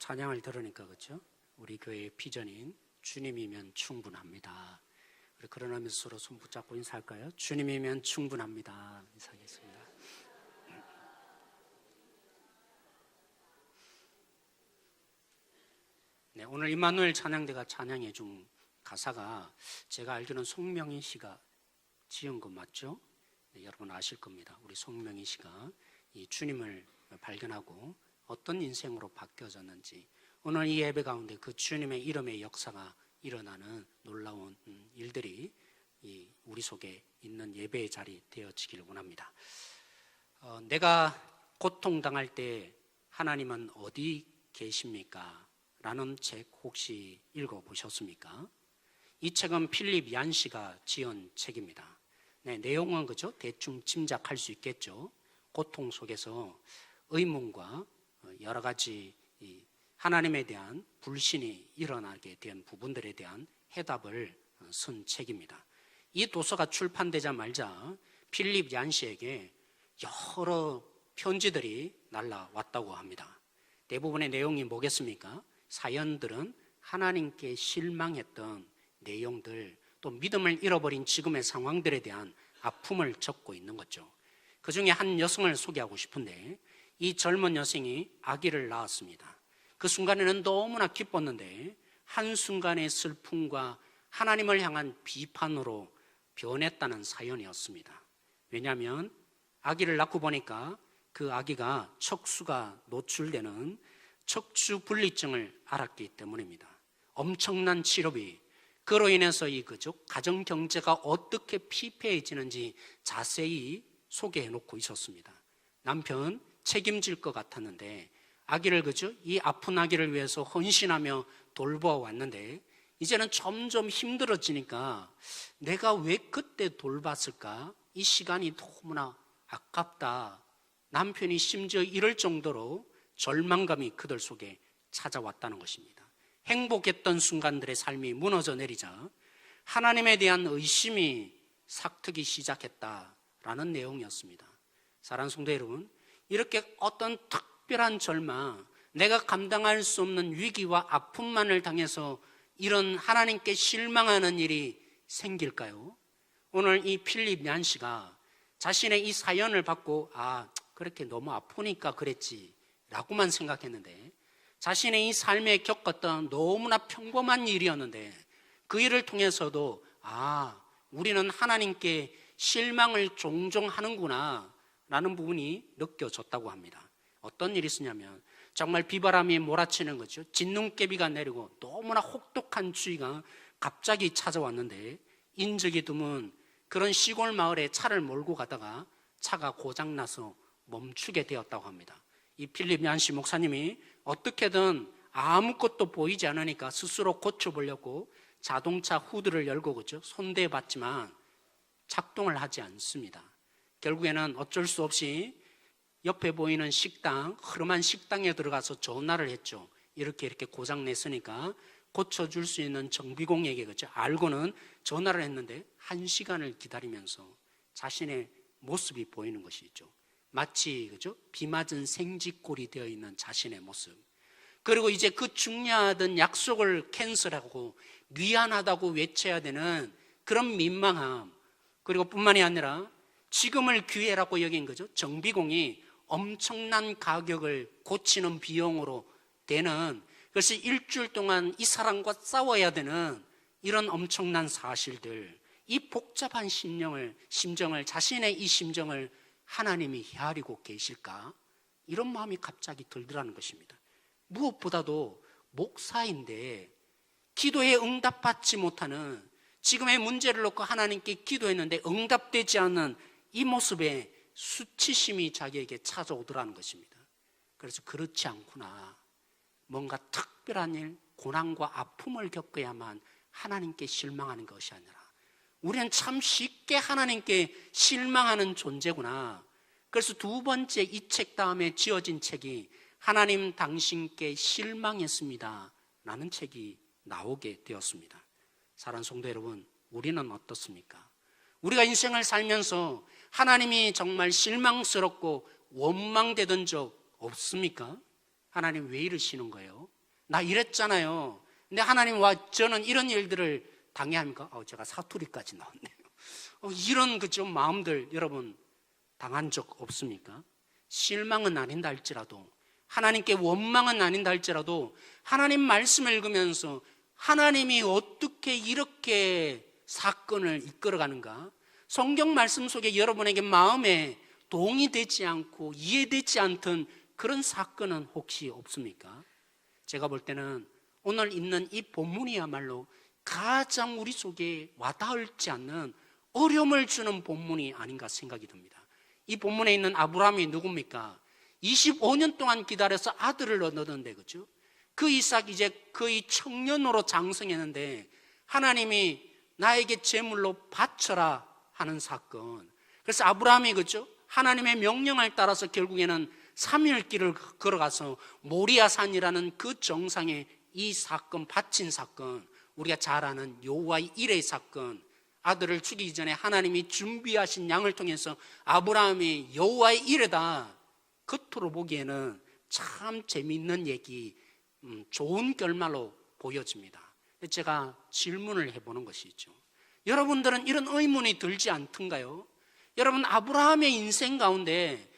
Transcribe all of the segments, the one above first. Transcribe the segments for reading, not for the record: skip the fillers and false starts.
찬양을 들으니까 그렇죠? 우리 교회의 비전인 주님이면 충분합니다. 우리 그러면서 서로 손 붙잡고 인사할까요? 주님이면 충분합니다. 인사하겠습니다. 네, 오늘 임마누엘 찬양대가 찬양해 준 가사가 제가 알기로는 송명희 씨가 지은 거 맞죠? 네, 여러분 아실 겁니다. 우리 송명희 씨가 이 주님을 발견하고 어떤 인생으로 바뀌어졌는지, 오늘 이 예배 가운데 그 주님의 이름의 역사가 일어나는 놀라운 일들이 우리 속에 있는 예배의 자리 되어지기를 원합니다. 내가 고통당할 때 하나님은 어디 계십니까? 라는 책 혹시 읽어보셨습니까? 이 책은 필립 얀 씨가 지은 책입니다. 네, 내용은 그죠? 대충 짐작할 수 있겠죠. 고통 속에서 의문과 여러 가지 하나님에 대한 불신이 일어나게 된 부분들에 대한 해답을 쓴 책입니다. 이 도서가 출판되자마자 필립 얀 씨에게 여러 편지들이 날라왔다고 합니다. 대부분의 내용이 뭐겠습니까? 사연들은 하나님께 실망했던 내용들, 또 믿음을 잃어버린 지금의 상황들에 대한 아픔을 적고 있는 거죠. 그 중에 한 여성을 소개하고 싶은데, 이 젊은 여성이 아기를 낳았습니다. 그 순간에는 너무나 기뻤는데 한순간의 슬픔과 하나님을 향한 비판으로 변했다는 사연이었습니다. 왜냐하면 아기를 낳고 보니까 그 아기가 척수가 노출되는 척추분리증을 알았기 때문입니다. 엄청난 치료비, 그로 인해서 이 가정 경제가 어떻게 피폐해지는지 자세히 소개해 놓고 있었습니다. 남편 책임질 것 같았는데 아기를 이 아픈 아기를 위해서 헌신하며 돌보아왔는데 이제는 점점 힘들어지니까 내가 왜 그때 돌봤을까? 이 시간이 너무나 아깝다. 남편이 심지어 이럴 정도로 절망감이 그들 속에 찾아왔다는 것입니다. 행복했던 순간들의 삶이 무너져 내리자 하나님에 대한 의심이 삭트기 시작했다라는 내용이었습니다. 사랑하는 성도 여러분, 이렇게 어떤 특별한 절망, 내가 감당할 수 없는 위기와 아픔만을 당해서 이런 하나님께 실망하는 일이 생길까요? 오늘 이 필립 얀 씨가 자신의 이 사연을 받고 그렇게 너무 아프니까 그랬지 라고만 생각했는데, 자신의 이 삶에 겪었던 너무나 평범한 일이었는데 그 일을 통해서도 우리는 하나님께 실망을 종종 하는구나 라는 부분이 느껴졌다고 합니다. 어떤 일이 있었냐면 정말 비바람이 몰아치는 거죠. 진눈깨비가 내리고 너무나 혹독한 추위가 갑자기 찾아왔는데 인적이 드문 그런 시골 마을에 차를 몰고 가다가 차가 고장나서 멈추게 되었다고 합니다. 이 필립 얀 씨 목사님이 어떻게든 아무것도 보이지 않으니까 스스로 고쳐보려고 자동차 후드를 열고 손대봤지만 작동을 하지 않습니다. 결국에는 어쩔 수 없이 옆에 보이는 식당, 흐름한 식당에 들어가서 전화를 했죠. 이렇게 고장냈으니까 고쳐줄 수 있는 정비공에게 알고는 전화를 했는데 1시간을 기다리면서 자신의 모습이 보이는 것이죠. 마치 비 맞은 생쥐꼴이 되어 있는 자신의 모습. 그리고 이제 그 중요하던 약속을 캔슬하고 미안하다고 외쳐야 되는 그런 민망함, 그리고 뿐만이 아니라 지금을 기회라고 여긴 정비공이 엄청난 가격을 고치는 비용으로 되는, 그래서 일주일 동안 이 사람과 싸워야 되는 이런 엄청난 사실들, 이 복잡한 심정을 자신의 이 심정을 하나님이 헤아리고 계실까? 이런 마음이 갑자기 들더라는 것입니다. 무엇보다도 목사인데 기도에 응답받지 못하는, 지금의 문제를 놓고 하나님께 기도했는데 응답되지 않는 이 모습에 수치심이 자기에게 찾아오더라는 것입니다. 그래서 그렇지 않구나, 뭔가 특별한 일, 고난과 아픔을 겪어야만 하나님께 실망하는 것이 아니라 우리는 참 쉽게 하나님께 실망하는 존재구나. 그래서 두 번째 이 책 다음에 지어진 책이 하나님 당신께 실망했습니다 라는 책이 나오게 되었습니다. 사랑하는 성도 여러분, 우리는 어떻습니까? 우리가 인생을 살면서 하나님이 정말 실망스럽고 원망되던 적 없습니까? 하나님 왜 이러시는 거예요? 나 이랬잖아요. 근데 하나님 와 저는 이런 일들을 당해야 합니까? 제가 사투리까지 나왔네요. 이런 그죠 마음들 여러분 당한 적 없습니까? 실망은 아닌다 할지라도, 하나님께 원망은 아닌다 할지라도, 하나님 말씀을 읽으면서 하나님이 어떻게 이렇게 사건을 이끌어가는가, 성경 말씀 속에 여러분에게 마음에 동의되지 않고 이해되지 않던 그런 사건은 혹시 없습니까? 제가 볼 때는 오늘 있는 이 본문이야말로 가장 우리 속에 와닿지 않는 어려움을 주는 본문이 아닌가 생각이 듭니다. 이 본문에 있는 아브라함이 누굽니까? 25년 동안 기다려서 아들을 얻었는데, 그죠? 그 이삭 이제 거의 청년으로 장성했는데 하나님이 나에게 제물로 바쳐라 하는 사건. 그래서 아브라함이 그죠? 하나님의 명령을 따라서 결국에는 3일 길을 걸어가서 모리아산이라는 그 정상에 이 사건 바친 사건, 우리가 잘 아는 여호와의 일의 사건, 아들을 죽이기 전에 하나님이 준비하신 양을 통해서 아브라함이 여호와의 일에다, 겉으로 보기에는 참 재미있는 얘기, 좋은 결말로 보여집니다. 제가 질문을 해보는 것이죠. 여러분들은 이런 의문이 들지 않던가요? 여러분, 아브라함의 인생 가운데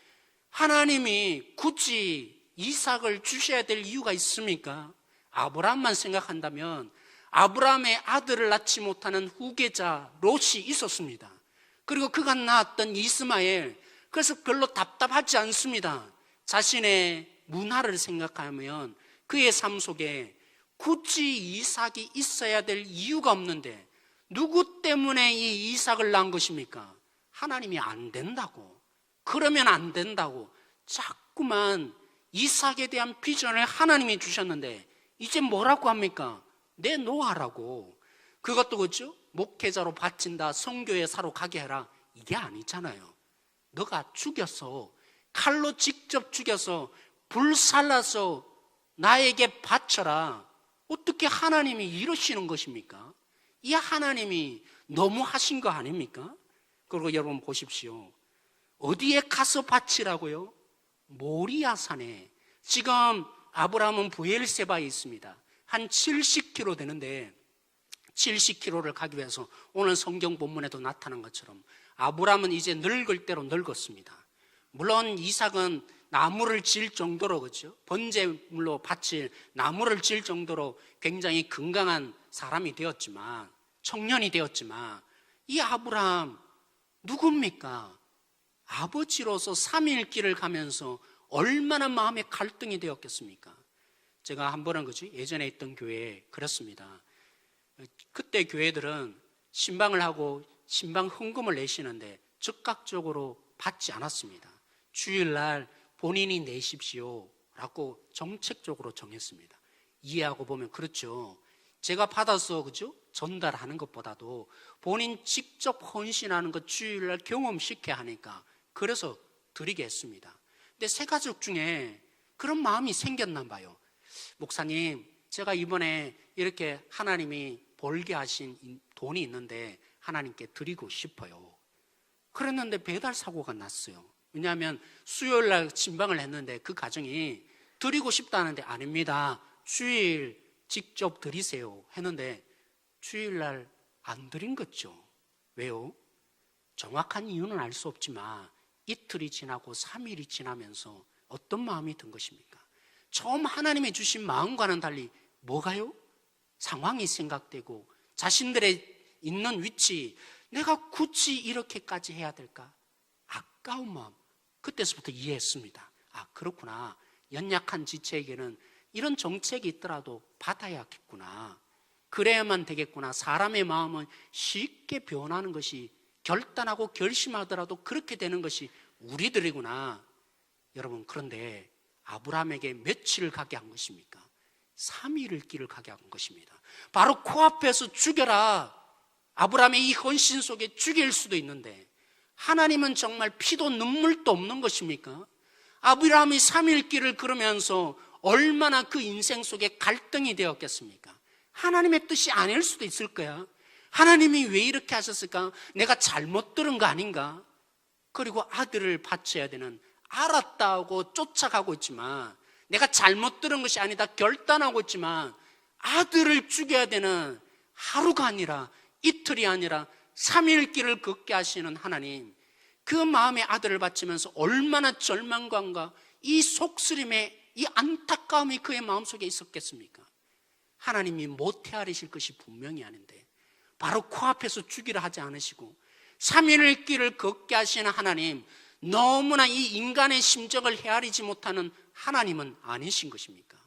하나님이 굳이 이삭을 주셔야 될 이유가 있습니까? 아브라함만 생각한다면 아브라함의 아들을 낳지 못하는 후계자 롯이 있었습니다. 그리고 그가 낳았던 이스마엘, 그래서 별로 답답하지 않습니다. 자신의 문화를 생각하면 그의 삶 속에 굳이 이삭이 있어야 될 이유가 없는데 누구 때문에 이 이삭을 낳은 것입니까? 하나님이 안 된다고, 그러면 안 된다고 자꾸만 이삭에 대한 비전을 하나님이 주셨는데 이제 뭐라고 합니까? 내놓으라고. 그것도 그렇죠? 목회자로 바친다, 선교회 사로 가게 해라, 이게 아니잖아요. 너가 죽여서, 칼로 직접 죽여서 불살라서 나에게 바쳐라. 어떻게 하나님이 이러시는 것입니까? 이 하나님이 너무 하신 거 아닙니까? 그리고 여러분 보십시오. 어디에 가서 바치라고요? 모리아산에. 지금 아브라함은 브엘세바에 있습니다. 한 70km 되는데 70km를 가기 위해서 오늘 성경 본문에도 나타난 것처럼 아브라함은 이제 늙을 대로 늙었습니다. 물론 이삭은 나무를 질 정도로, 그렇죠? 번제물로 바칠 나무를 질 정도로 굉장히 건강한 사람이 되었지만, 청년이 되었지만, 이 아브라함 누굽니까? 아버지로서 3일 길을 가면서 얼마나 마음의 갈등이 되었겠습니까? 제가 한 번은 그죠? 예전에 있던 교회에 그랬습니다. 그때 교회들은 신방을 하고 신방 헌금을 내시는데 즉각적으로 받지 않았습니다. 주일날 본인이 내십시오 라고 정책적으로 정했습니다. 이해하고 보면 그렇죠. 제가 받아서 그죠? 전달하는 것보다도 본인 직접 헌신하는 것 주일날 경험시켜야 하니까 그래서 드리게 했습니다. 근데 새 가족 중에 그런 마음이 생겼나 봐요. 목사님, 제가 이번에 이렇게 하나님이 벌게 하신 돈이 있는데 하나님께 드리고 싶어요. 그랬는데 배달 사고가 났어요. 왜냐하면 수요일날 신방을 했는데 그 가정이 드리고 싶다는데 아닙니다, 주일 직접 드리세요 했는데 주일날 안 드린 거죠. 왜요? 정확한 이유는 알 수 없지만 이틀이 지나고 3일이 지나면서 어떤 마음이 든 것입니까? 처음 하나님이 주신 마음과는 달리 뭐가요? 상황이 생각되고 자신들의 있는 위치, 내가 굳이 이렇게까지 해야 될까? 아까운 마음, 그때서부터 이해했습니다. 아, 그렇구나. 연약한 지체에게는 이런 정책이 있더라도 받아야겠구나. 그래야만 되겠구나. 사람의 마음은 쉽게 변하는 것이, 결단하고 결심하더라도 그렇게 되는 것이 우리들이구나. 여러분, 그런데 아브라함에게 며칠을 가게 한 것입니까? 3일을 길을 가게 한 것입니다. 바로 코앞에서 죽여라. 아브라함의 이 헌신 속에 죽일 수도 있는데 하나님은 정말 피도 눈물도 없는 것입니까? 아브라함이 3일 길을 걸으면서 얼마나 그 인생 속에 갈등이 되었겠습니까? 하나님의 뜻이 아닐 수도 있을 거야. 하나님이 왜 이렇게 하셨을까? 내가 잘못 들은 거 아닌가? 그리고 아들을 바쳐야 되는, 알았다고 쫓아가고 있지만 내가 잘못 들은 것이 아니다 결단하고 있지만 아들을 죽여야 되는 하루가 아니라 이틀이 아니라 3일 길을 걷게 하시는 하나님, 그 마음의 아들을 바치면서 얼마나 절망감과 이 속쓰림의 이 안타까움이 그의 마음속에 있었겠습니까? 하나님이 못 헤아리실 것이 분명히 아닌데 바로 코앞에서 죽이라 하지 않으시고 3일 길을 걷게 하시는 하나님, 너무나 이 인간의 심정을 헤아리지 못하는 하나님은 아니신 것입니까?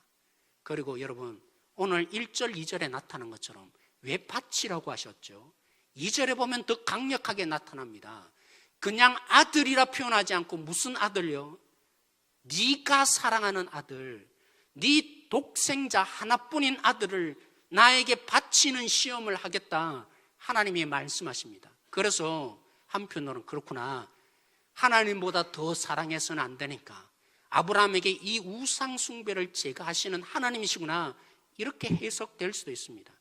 그리고 여러분, 오늘 1절 2절에 나타난 것처럼 왜 바치라고 하셨죠? 2절에 보면 더 강력하게 나타납니다. 그냥 아들이라 표현하지 않고 무슨 아들요? 네가 사랑하는 아들, 네 독생자 하나뿐인 아들을 나에게 바치는 시험을 하겠다, 하나님이 말씀하십니다. 그래서 한편으로는 그렇구나, 하나님보다 더 사랑해서는 안 되니까 아브라함에게 이 우상 숭배를 제거하시는 하나님이시구나, 이렇게 해석될 수도 있습니다.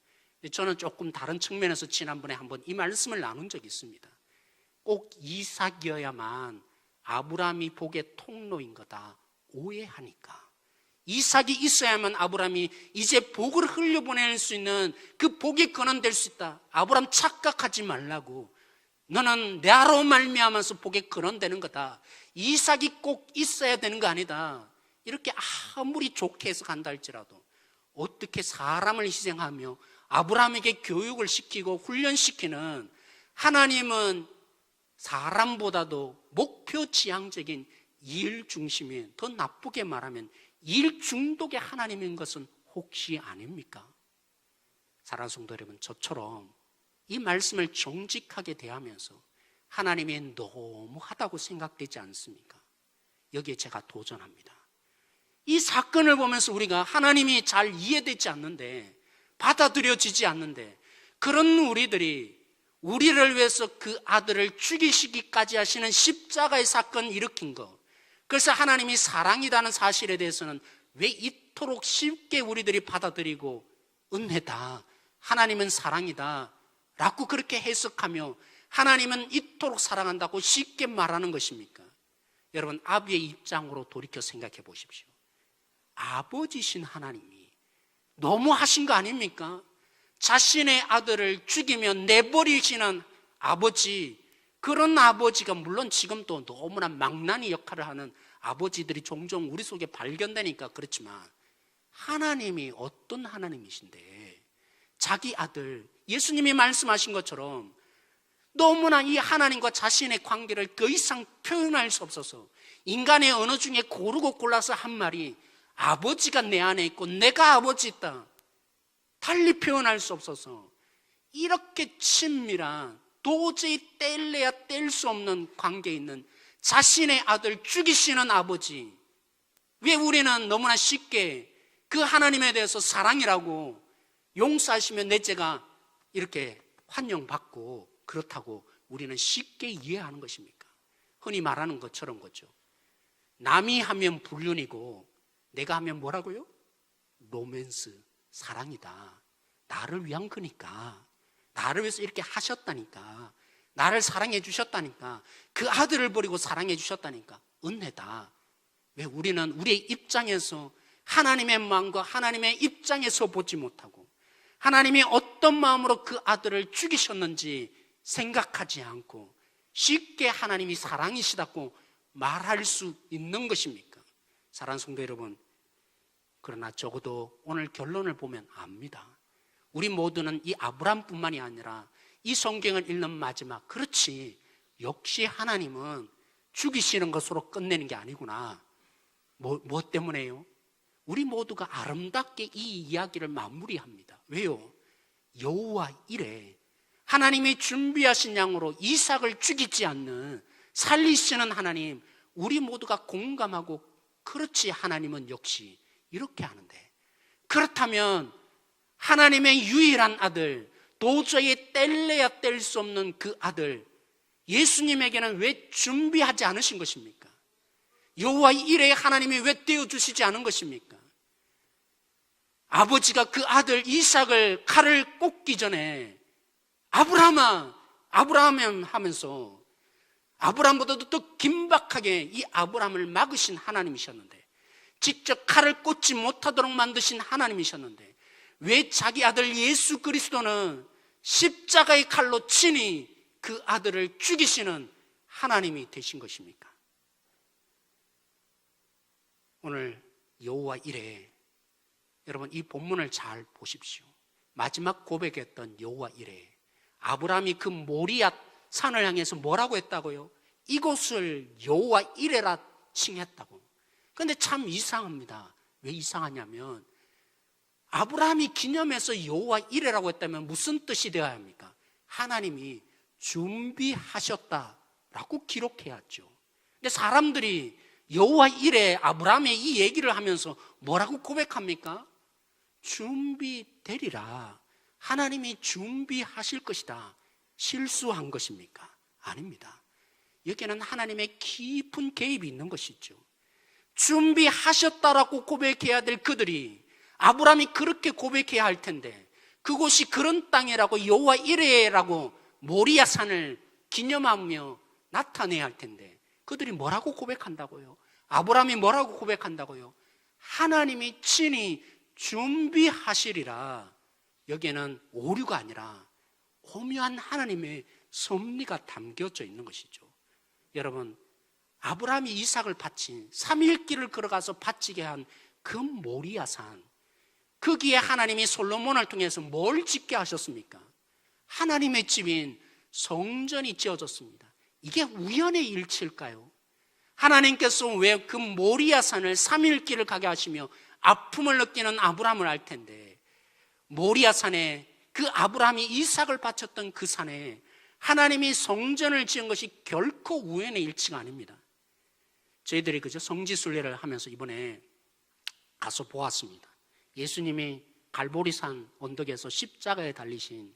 저는 조금 다른 측면에서 지난번에 한번 이 말씀을 나눈 적이 있습니다. 꼭 이삭이어야만 아브라함이 복의 통로인 거다 오해하니까, 이삭이 있어야만 아브라함이 이제 복을 흘려보낼 수 있는 그 복이 근원될 수 있다, 아브라함 착각하지 말라고, 너는 나로 말미암아서 복이 근원되는 거다, 이삭이 꼭 있어야 되는 거 아니다, 이렇게 아무리 좋게 해석한다 할지라도 어떻게 사람을 희생하며 아브라함에게 교육을 시키고 훈련시키는 하나님은 사람보다도 목표 지향적인 일 중심인, 더 나쁘게 말하면 일 중독의 하나님인 것은 혹시 아닙니까? 사랑하는 성도 여러분, 저처럼 이 말씀을 정직하게 대하면서 하나님이 너무하다고 생각되지 않습니까? 여기에 제가 도전합니다. 이 사건을 보면서 우리가 하나님이 잘 이해되지 않는데, 받아들여지지 않는데, 그런 우리들이 우리를 위해서 그 아들을 죽이시기까지 하시는 십자가의 사건을 일으킨 것, 그래서 하나님이 사랑이라는 사실에 대해서는 왜 이토록 쉽게 우리들이 받아들이고 은혜다, 하나님은 사랑이다 라고 그렇게 해석하며 하나님은 이토록 사랑한다고 쉽게 말하는 것입니까? 여러분, 아비의 입장으로 돌이켜 생각해 보십시오. 아버지신 하나님이 너무하신 거 아닙니까? 자신의 아들을 죽이며 내버리시는 아버지, 그런 아버지가 물론 지금도 너무나 망나니 역할을 하는 아버지들이 종종 우리 속에 발견되니까 그렇지만, 하나님이 어떤 하나님이신데 자기 아들, 예수님이 말씀하신 것처럼 너무나 이 하나님과 자신의 관계를 더 이상 표현할 수 없어서 인간의 언어 중에 고르고 골라서 한 말이 아버지가 내 안에 있고 내가 아버지 있다, 달리 표현할 수 없어서 이렇게 친밀한, 도저히 뗄래야 뗄 수 없는 관계에 있는 자신의 아들 죽이시는 아버지, 왜 우리는 너무나 쉽게 그 하나님에 대해서 사랑이라고 용서하시면 내 죄가 이렇게 환영받고 그렇다고 우리는 쉽게 이해하는 것입니까? 흔히 말하는 것처럼 거죠. 남이 하면 불륜이고 내가 하면 뭐라고요? 로맨스, 사랑이다. 나를 위한 거니까, 나를 위해서 이렇게 하셨다니까, 나를 사랑해 주셨다니까, 그 아들을 버리고 사랑해 주셨다니까 은혜다. 왜 우리는 우리의 입장에서 하나님의 마음과 하나님의 입장에서 보지 못하고 하나님이 어떤 마음으로 그 아들을 죽이셨는지 생각하지 않고 쉽게 하나님이 사랑이시다고 말할 수 있는 것입니까? 사랑하는 성도 여러분, 그러나 적어도 오늘 결론을 보면 압니다. 우리 모두는 이 아브라함뿐만이 아니라 이 성경을 읽는 마지막, 그렇지, 역시 하나님은 죽이시는 것으로 끝내는 게 아니구나. 뭐 때문에요? 우리 모두가 아름답게 이 이야기를 마무리합니다. 왜요? 여호와 이레, 하나님이 준비하신 양으로 이삭을 죽이지 않는 살리시는 하나님, 우리 모두가 공감하고 그렇지, 하나님은 역시 이렇게 하는데, 그렇다면 하나님의 유일한 아들, 도저히 뗄래야 뗄 수 없는 그 아들 예수님에게는 왜 준비하지 않으신 것입니까? 여호와 이레 하나님이 왜 떼어주시지 않은 것입니까? 아버지가 그 아들 이삭을 칼을 꽂기 전에 아브라함아, 아브라함 하면서 아브라함보다도 더 긴박하게 이 아브라함을 막으신 하나님이셨는데, 직접 칼을 꽂지 못하도록 만드신 하나님이셨는데 왜 자기 아들 예수 그리스도는 십자가의 칼로 친히 그 아들을 죽이시는 하나님이 되신 것입니까? 오늘 여호와 이레, 여러분 이 본문을 잘 보십시오. 마지막 고백했던 여호와 이레, 아브라함이 그 모리아 산을 향해서 뭐라고 했다고요? 이곳을 여호와 이레라 칭했다고. 그런데 참 이상합니다. 왜 이상하냐면 아브라함이 기념해서 여호와 이레라고 했다면 무슨 뜻이 되어야 합니까? 하나님이 준비하셨다라고 기록해야죠. 근데 사람들이 여호와 이레, 아브라함의 이 얘기를 하면서 뭐라고 고백합니까? 준비되리라. 하나님이 준비하실 것이다. 실수한 것입니까? 아닙니다. 여기에는 하나님의 깊은 개입이 있는 것이죠. 준비하셨다라고 고백해야 될 그들이 아브라함이 그렇게 고백해야 할 텐데 그곳이 그런 땅이라고 여호와 이레라고 모리아 산을 기념하며 나타내야 할 텐데 그들이 뭐라고 고백한다고요? 아브라함이 뭐라고 고백한다고요? 하나님이 친히 준비하시리라. 여기에는 오류가 아니라 오묘한 하나님의 섭리가 담겨져 있는 것이죠. 여러분, 아브라함이 이삭을 바친 3일길을 걸어가서 바치게 한 그 모리아 산, 거기에 하나님이 솔로몬을 통해서 뭘 짓게 하셨습니까? 하나님의 집인 성전이 지어졌습니다. 이게 우연의 일치일까요? 하나님께서 왜 그 모리아 산을 3일길을 가게 하시며 아픔을 느끼는 아브라함을 알 텐데 모리아 산에 그 아브라함이 이삭을 바쳤던 그 산에 하나님이 성전을 지은 것이 결코 우연의 일치가 아닙니다. 저희들이 그저 성지순례를 하면서 이번에 가서 보았습니다. 예수님이 갈보리산 언덕에서 십자가에 달리신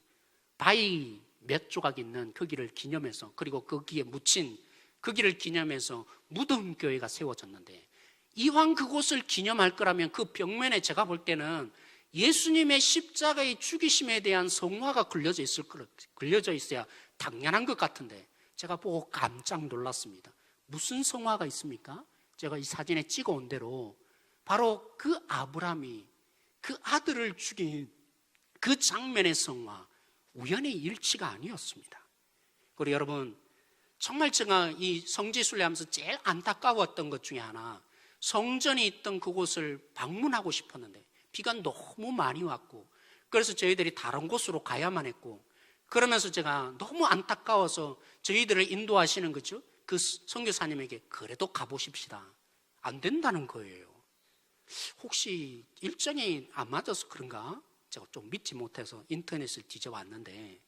바위 몇 조각 있는 그 길을 기념해서 그리고 거기에 묻힌 그 길을 기념해서 무덤교회가 세워졌는데 이왕 그곳을 기념할 거라면 그 벽면에 제가 볼 때는 예수님의 십자가의 죽이심에 대한 성화가 그려져 있어야 당연한 것 같은데 제가 보고 깜짝 놀랐습니다. 무슨 성화가 있습니까? 제가 이 사진에 찍어온 대로 바로 그 아브라함이 그 아들을 죽인 그 장면의 성화, 우연의 일치가 아니었습니다. 그리고 여러분, 정말 제가 이 성지순례하면서 제일 안타까웠던 것 중에 하나, 성전이 있던 그곳을 방문하고 싶었는데 비가 너무 많이 왔고 그래서 저희들이 다른 곳으로 가야만 했고 그러면서 제가 너무 안타까워서 저희들을 인도하시는 거죠. 그 선교사님에게 그래도 가보십시다. 안 된다는 거예요. 혹시 일정이 안 맞아서 그런가? 제가 좀 믿지 못해서 인터넷을 뒤져봤는데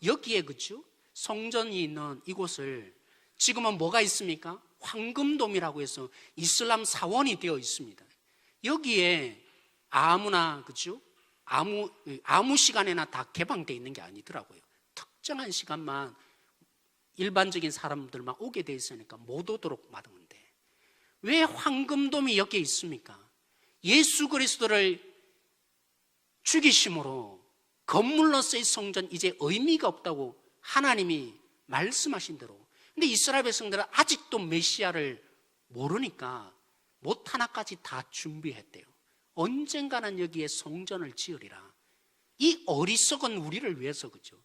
여기에 그죠? 성전이 있는 이곳을 지금은 뭐가 있습니까? 황금돔이라고 해서 이슬람 사원이 되어 있습니다. 여기에 아무나 그죠? 아무 시간에나 다 개방되어 있는 게 아니더라고요. 특정한 시간만 일반적인 사람들만 오게 되어 있으니까 못 오도록 막는데 왜 황금돔이 여기에 있습니까? 예수 그리스도를 죽이심으로 건물로서의 성전 이제 의미가 없다고 하나님이 말씀하신 대로. 근데 이스라엘 백성들은 아직도 메시아를 모르니까 못 하나까지 다 준비했대요. 언젠가는 여기에 성전을 지으리라. 이 어리석은 우리를 위해서 그죠?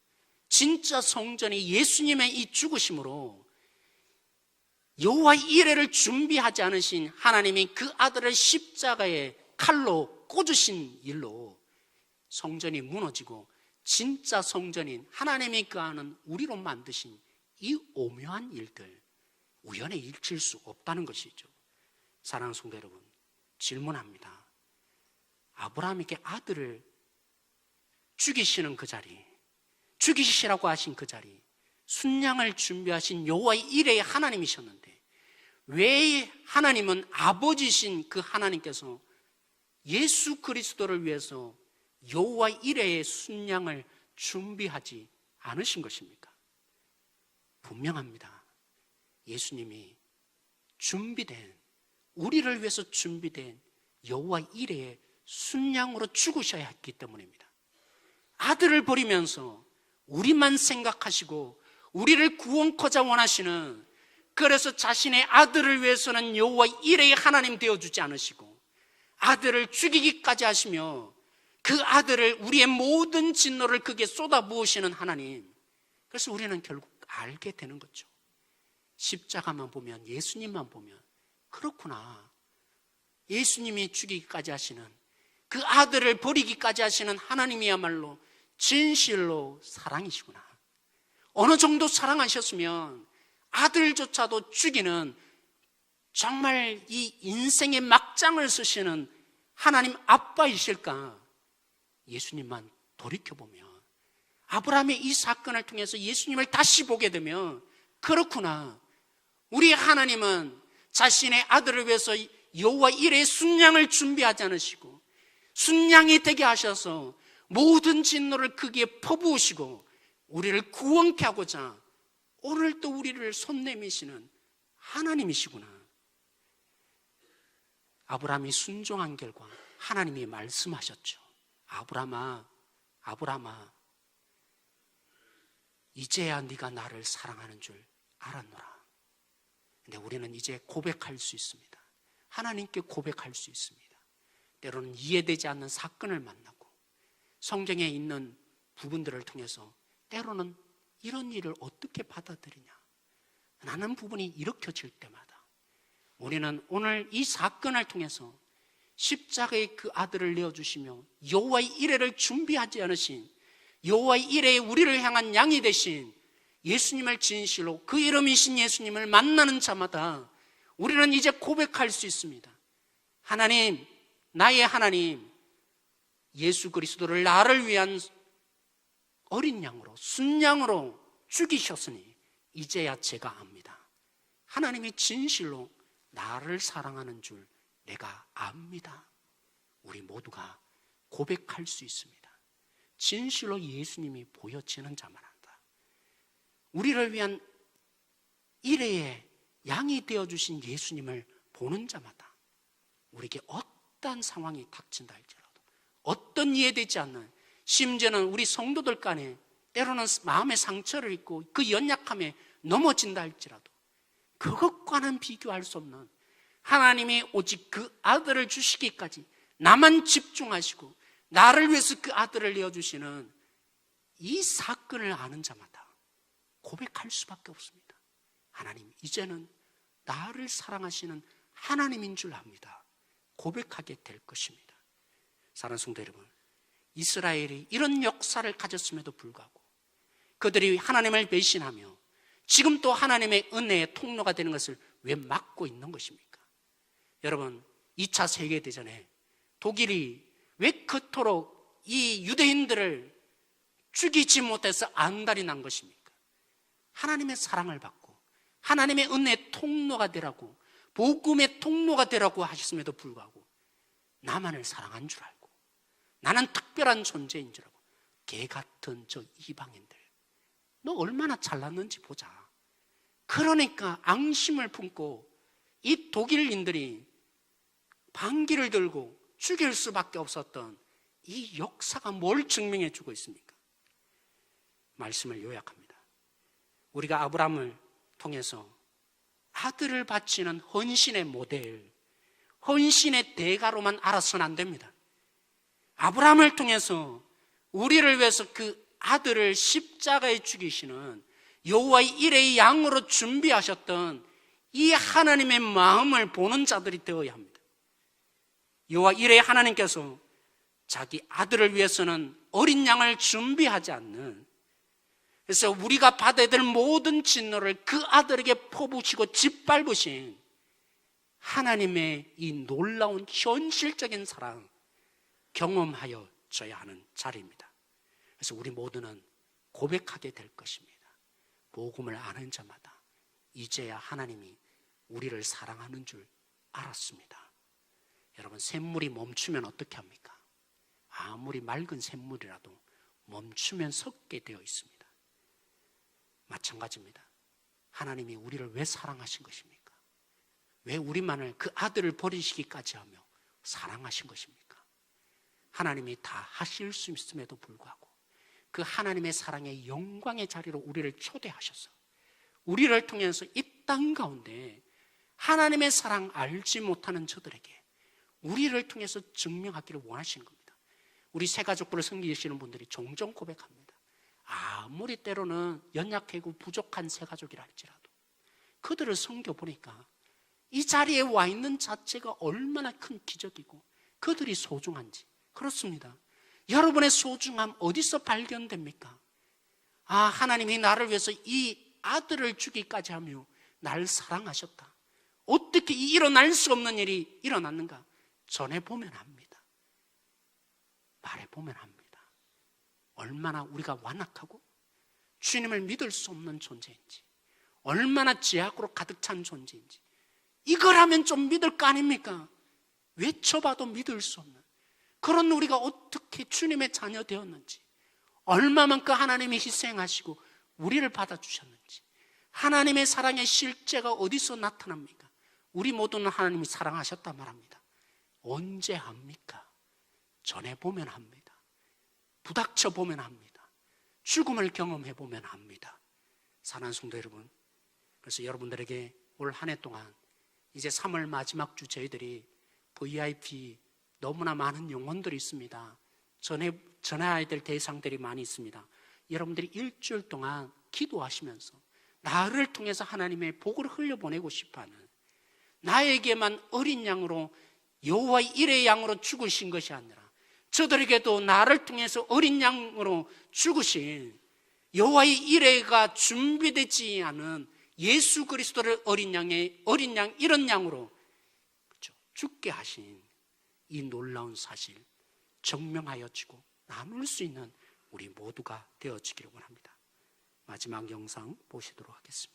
진짜 성전이 예수님의 이 죽으심으로 여호와 이레를 준비하지 않으신 하나님이 그 아들을 십자가에 칼로 꽂으신 일로 성전이 무너지고 진짜 성전인 하나님이 거하는 우리로 만드신 이 오묘한 일들, 우연의 일치일 수 없다는 것이죠. 사랑하는 성도 여러분, 질문합니다. 아브라함에게 아들을 죽이시는 그 자리, 죽이시라고 하신 그 자리, 순양을 준비하신 여호와 이레의 하나님이셨는데 왜 하나님은 아버지신 그 하나님께서 예수 그리스도를 위해서 여호와 이레의 순양을 준비하지 않으신 것입니까? 분명합니다. 예수님이 준비된, 우리를 위해서 준비된 여호와 이레의 순양으로 죽으셔야 했기 때문입니다. 아들을 버리면서 우리만 생각하시고 우리를 구원코자 원하시는 그래서 자신의 아들을 위해서는 여호와 이레의 하나님 되어주지 않으시고 아들을 죽이기까지 하시며 그 아들을 우리의 모든 진노를 그게 쏟아부으시는 하나님. 그래서 우리는 결국 알게 되는 거죠. 십자가만 보면, 예수님만 보면 그렇구나. 예수님이 죽이기까지 하시는, 그 아들을 버리기까지 하시는 하나님이야말로 진실로 사랑이시구나. 어느 정도 사랑하셨으면 아들조차도 죽이는, 정말 이 인생의 막장을 쓰시는 하나님 아빠이실까? 예수님만 돌이켜보면, 아브라함의 이 사건을 통해서 예수님을 다시 보게 되면 그렇구나. 우리 하나님은 자신의 아들을 위해서 여호와 이레의 순양을 준비하지 않으시고 순양이 되게 하셔서 모든 진노를 그기에 퍼부으시고 우리를 구원케 하고자 오늘 또 우리를 손 내미시는 하나님이시구나. 아브라함이 순종한 결과 하나님이 말씀하셨죠. 아브라함아, 아브라함아, 이제야 네가 나를 사랑하는 줄 알았노라. 근데 우리는 이제 고백할 수 있습니다. 하나님께 고백할 수 있습니다. 때로는 이해되지 않는 사건을 만나고 성경에 있는 부분들을 통해서 때로는 이런 일을 어떻게 받아들이냐 라는 부분이 일으켜질 때마다 우리는 오늘 이 사건을 통해서 십자가의 그 아들을 내어주시며 여호와의 이레를 준비하지 않으신, 여호와의 이레에 우리를 향한 양이 되신 예수님을 진실로, 그 이름이신 예수님을 만나는 자마다 우리는 이제 고백할 수 있습니다. 하나님, 나의 하나님, 예수 그리스도를 나를 위한 어린 양으로, 순양으로 죽이셨으니 이제야 제가 압니다. 하나님이 진실로 나를 사랑하는 줄 내가 압니다. 우리 모두가 고백할 수 있습니다. 진실로 예수님이 보여지는 자만 한다. 우리를 위한 이레의 양이 되어주신 예수님을 보는 자마다 우리에게 어떠한 상황이 닥친다 할지라도, 어떤 이해되지 않는, 심지어는 우리 성도들 간에 때로는 마음의 상처를 입고 그 연약함에 넘어진다 할지라도 그것과는 비교할 수 없는 하나님이 오직 그 아들을 주시기까지 나만 집중하시고 나를 위해서 그 아들을 내어주시는 이 사건을 아는 자마다 고백할 수밖에 없습니다. 하나님, 이제는 나를 사랑하시는 하나님인 줄 압니다. 고백하게 될 것입니다. 사랑하는 성도 여러분, 이스라엘이 이런 역사를 가졌음에도 불구하고 그들이 하나님을 배신하며 지금 또 하나님의 은혜의 통로가 되는 것을 왜 막고 있는 것입니까? 여러분, 2차 세계대전에 독일이 왜 그토록 이 유대인들을 죽이지 못해서 안달이 난 것입니까? 하나님의 사랑을 받고 하나님의 은혜의 통로가 되라고, 복음의 통로가 되라고 하셨음에도 불구하고 나만을 사랑한 줄 알고 나는 특별한 존재인 줄 알고 개 같은 저 이방인들, 너 얼마나 잘났는지 보자. 그러니까 앙심을 품고 이 독일인들이 방귀를 들고 죽일 수밖에 없었던 이 역사가 뭘 증명해 주고 있습니까? 말씀을 요약합니다. 우리가 아브라함을 통해서 아들을 바치는 헌신의 모델, 헌신의 대가로만 알아서는 안 됩니다. 아브라함을 통해서 우리를 위해서 그 아들을 십자가에 죽이시는 여호와의 이레의 양으로 준비하셨던 이 하나님의 마음을 보는 자들이 되어야 합니다. 여호와 이레의 하나님께서 자기 아들을 위해서는 어린 양을 준비하지 않는, 그래서 우리가 받아야 될 모든 진노를 그 아들에게 퍼부으시고 짓밟으신 하나님의 이 놀라운 현실적인 사랑 경험하여 져야 하는 자리입니다. 그래서 우리 모두는 고백하게 될 것입니다. 복음을 아는 자마다 이제야 하나님이 우리를 사랑하는 줄 알았습니다. 여러분, 샘물이 멈추면 어떻게 합니까? 아무리 맑은 샘물이라도 멈추면 섞게 되어 있습니다. 마찬가지입니다. 하나님이 우리를 왜 사랑하신 것입니까? 왜 우리만을, 그 아들을 버리시기까지 하며 사랑하신 것입니까? 하나님이 다 하실 수 있음에도 불구하고 그 하나님의 사랑의 영광의 자리로 우리를 초대하셔서 우리를 통해서 이 땅 가운데 하나님의 사랑 알지 못하는 저들에게 우리를 통해서 증명하기를 원하시는 겁니다. 우리 새가족부를 섬기시는 분들이 종종 고백합니다. 아무리 때로는 연약하고 부족한 새가족이라 할지라도 그들을 섬겨보니까 이 자리에 와 있는 자체가 얼마나 큰 기적이고 그들이 소중한지. 그렇습니다. 여러분의 소중함 어디서 발견됩니까? 하나님이 나를 위해서 이 아들을 주기까지 하며 나를 사랑하셨다. 어떻게 일어날 수 없는 일이 일어났는가? 전해보면 합니다. 말해보면 합니다. 얼마나 우리가 완악하고 주님을 믿을 수 없는 존재인지, 얼마나 죄악으로 가득 찬 존재인지, 이걸 하면 좀 믿을 거 아닙니까? 외쳐봐도 믿을 수 없는 그런 우리가 어떻게 주님의 자녀 되었는지, 얼마만큼 하나님이 희생하시고 우리를 받아주셨는지, 하나님의 사랑의 실제가 어디서 나타납니까? 우리 모두는 하나님이 사랑하셨단 말합니다. 언제 합니까? 전해보면 합니다. 부닥쳐보면 합니다. 죽음을 경험해보면 합니다. 사랑하는 성도 여러분, 그래서 여러분들에게 올 한 해 동안 이제 3월 마지막 주 저희들이 VIP 너무나 많은 영혼들이 있습니다. 전해야 될 대상들이 많이 있습니다. 여러분들이 일주일 동안 기도하시면서 나를 통해서 하나님의 복을 흘려보내고 싶어하는, 나에게만 어린 양으로 여호와의 일의 양으로 죽으신 것이 아니라 저들에게도 나를 통해서 어린 양으로 죽으신 여호와의 일회가 준비되지 않은 예수 그리스도를 어린 양 이런 양으로 죽게 하신 이 놀라운 사실 증명하여 주고 나눌 수 있는 우리 모두가 되어지기를 원합니다. 마지막 영상 보시도록 하겠습니다.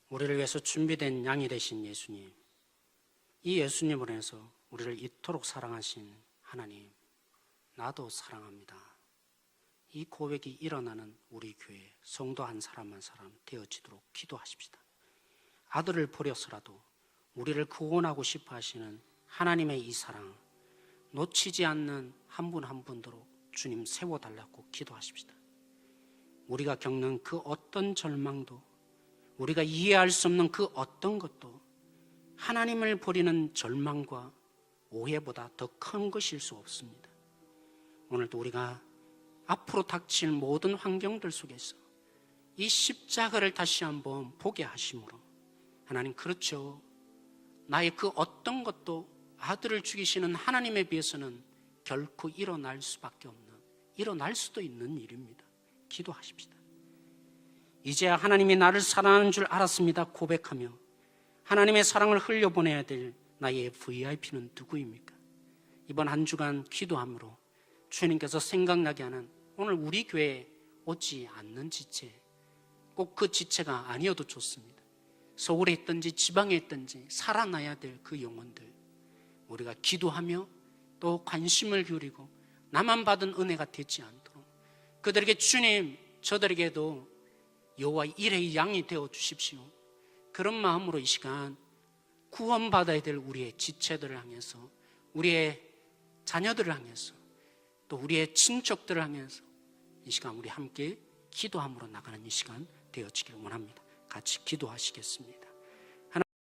우리를 위해서 준비된 양이 되신 예수님, 이 예수님으로 해서 우리를 이토록 사랑하신 하나님, 나도 사랑합니다. 이 고백이 일어나는 우리 교회 성도 한 사람 한 사람 되어지도록 기도하십시다. 아들을 버려서라도 우리를 구원하고 싶어 하시는 하나님의 이 사랑 놓치지 않는 한 분 한 분도록 주님 세워달라고 기도하십시다. 우리가 겪는 그 어떤 절망도, 우리가 이해할 수 없는 그 어떤 것도 하나님을 버리는 절망과 오해보다 더 큰 것일 수 없습니다. 오늘도 우리가 앞으로 닥칠 모든 환경들 속에서 이 십자가를 다시 한번 보게 하심으로, 하나님, 그렇죠, 나의 그 어떤 것도 아들을 죽이시는 하나님에 비해서는 결코 일어날 수밖에 없는, 일어날 수도 있는 일입니다. 기도하십시다. 이제야 하나님이 나를 사랑하는 줄 알았습니다 고백하며 하나님의 사랑을 흘려보내야 될 나의 VIP는 누구입니까? 이번 한 주간 기도함으로 주님께서 생각나게 하는 오늘 우리 교회에 오지 않는 지체, 꼭 그 지체가 아니어도 좋습니다. 서울에 있든지 지방에 있든지 살아나야 될 그 영혼들, 우리가 기도하며 또 관심을 기울이고 나만 받은 은혜가 되지 않도록 그들에게 주님, 저들에게도 여호와 일의 양이 되어 주십시오. 그런 마음으로 이 시간 구원받아야 될 우리의 지체들을 향해서, 우리의 자녀들을 향해서, 또 우리의 친척들을 향해서 이 시간 우리 함께 기도함으로 나가는 이 시간 되어지길 원합니다. 같이 기도하시겠습니다.